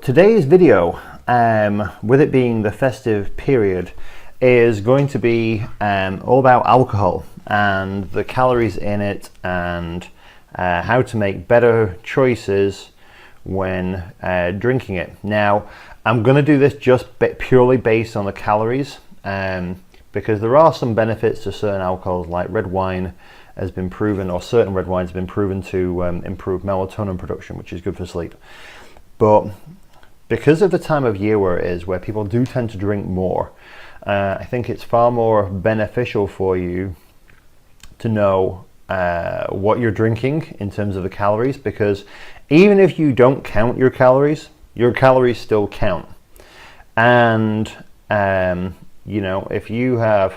Today's video, with it being the festive period, is going to be all about alcohol and the calories in it and how to make better choices when drinking it. Now, I'm going to do this just purely based on the calories because there are some benefits to certain alcohols, like red wine has been proven, or certain red wines have been proven to improve melatonin production, which is good for sleep. But because of the time of year where it is, where people do tend to drink more, I think it's far more beneficial for you to know what you're drinking in terms of the calories, because even if you don't count your calories still count. And you know, if you have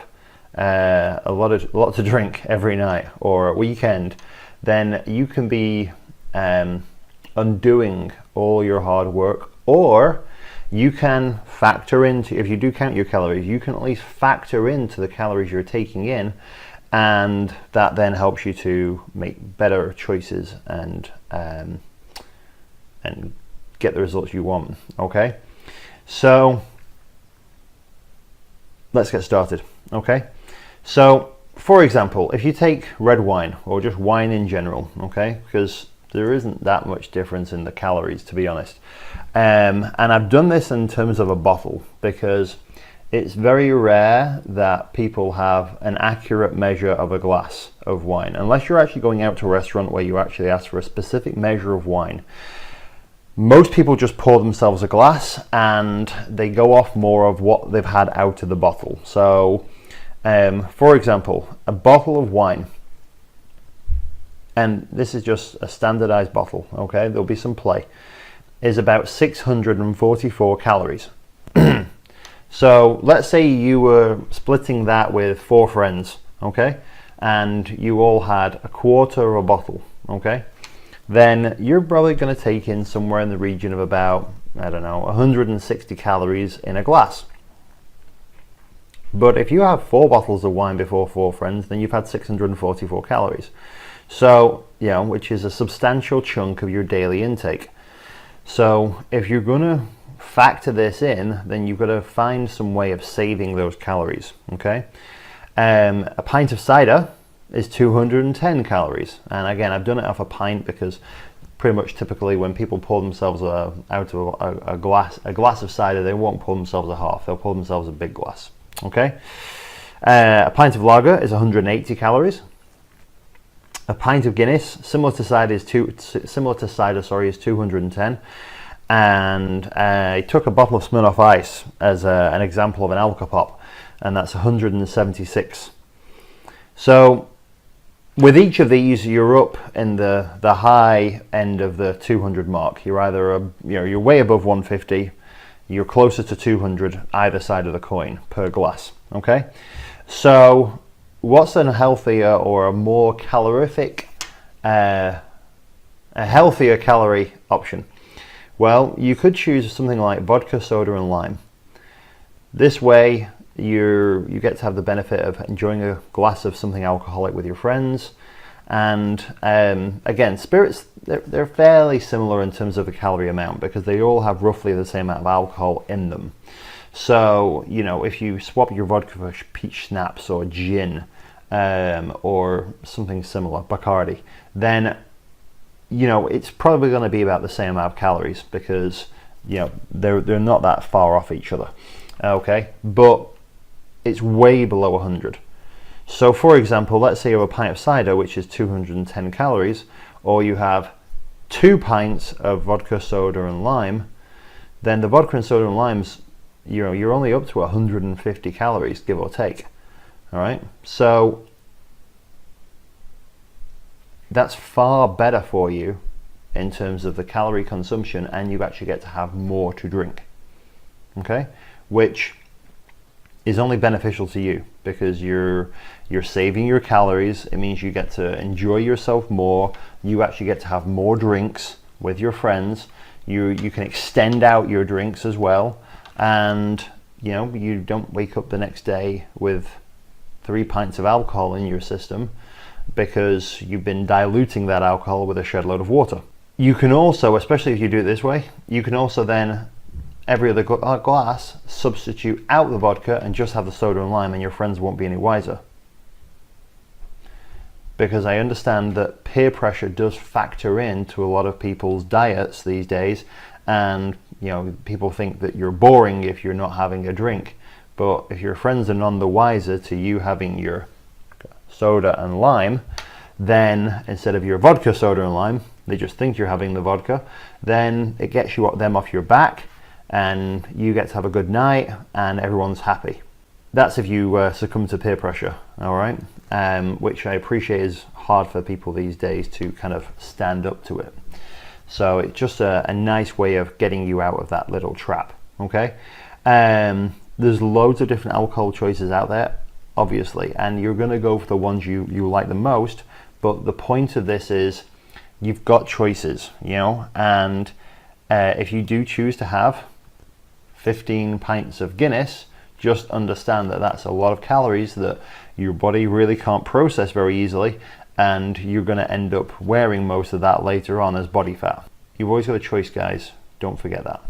a lot to drink every night or a weekend, then you can be undoing all your hard work. Or you can factor into, if you do count your calories, you can at least factor into the calories you're taking in, and that then helps you to make better choices and get the results you want. Okay, so let's get started. Okay, so for example, if you take red wine or just wine in general, okay, because there isn't that much difference in the calories, to be honest. And I've done this in terms of a bottle because it's very rare that people have an accurate measure of a glass of wine, unless you're actually going out to a restaurant where you actually ask for a specific measure of wine. Most people just pour themselves a glass and they go off more of what they've had out of the bottle. So, for example, a bottle of wine, and this is just a standardized bottle, okay, there'll be some play, is about 644 calories. So let's say you were splitting that with 4 friends, okay, and you all had a quarter of a bottle, okay, then you're probably going to take in somewhere in the region of about, I don't know, 160 calories in a glass. But if you have 4 bottles of wine before 4 friends, then you've had 644 calories. So, you know, which is a substantial chunk of your daily intake. So if you're going to factor this in, then you've got to find some way of saving those calories, okay? A pint of cider is 210 calories. And again, I've done it off a pint because pretty much typically when people pour themselves out of a glass of cider, they won't pour themselves a half, they'll pour themselves a big glass, okay? A pint of lager is 180 calories. A pint of Guinness, similar to cider, is 210. And I took a bottle of Smirnoff Ice as an example of an alcopop, and that's 176. So with each of these, you're up in the high end of the 200 mark. You're either you're way above 150, you're closer to 200 either side of the coin per glass. Okay, so what's a healthier or a more calorific, a healthier calorie option? Well, you could choose something like vodka, soda, and lime. This way, you get to have the benefit of enjoying a glass of something alcoholic with your friends. And again, spirits, they're fairly similar in terms of the calorie amount because they all have roughly the same amount of alcohol in them. So, you know, if you swap your vodka for peach schnapps or gin or something similar, Bacardi, then, you know, it's probably going to be about the same amount of calories because, you know, they're not that far off each other, okay? But it's way below 100. So, for example, let's say you have a pint of cider, which is 210 calories, or you have 2 pints of vodka, soda, and lime, then the vodka and soda and limes, you know, you're only up to 150 calories, give or take. All right, so that's far better for you in terms of the calorie consumption, and you actually get to have more to drink. Okay, which is only beneficial to you because you're saving your calories. It means you get to enjoy yourself more. You actually get to have more drinks with your friends. You can extend out your drinks as well. And you know, you don't wake up the next day with 3 pints of alcohol in your system because you've been diluting that alcohol with a shed load of water. You can also, especially if you do it this way, you can also then every other glass substitute out the vodka and just have the soda and lime, and your friends won't be any wiser. Because I understand that peer pressure does factor into a lot of people's diets these days, and people think that you're boring if you're not having a drink. But if your friends are none the wiser to you having your soda and lime, then instead of your vodka, soda and lime, they just think you're having the vodka, then it gets them off your back, and you get to have a good night, and everyone's happy. That's if you succumb to peer pressure, all right? Which I appreciate is hard for people these days to kind of stand up to it. So it's just a nice way of getting you out of that little trap, okay? There's loads of different alcohol choices out there, obviously, and you're gonna go for the ones you like the most, but the point of this is you've got choices, and if you do choose to have 15 pints of Guinness, just understand that that's a lot of calories that your body really can't process very easily, and you're going to end up wearing most of that later on as body fat. You've always got a choice, guys. Don't forget that.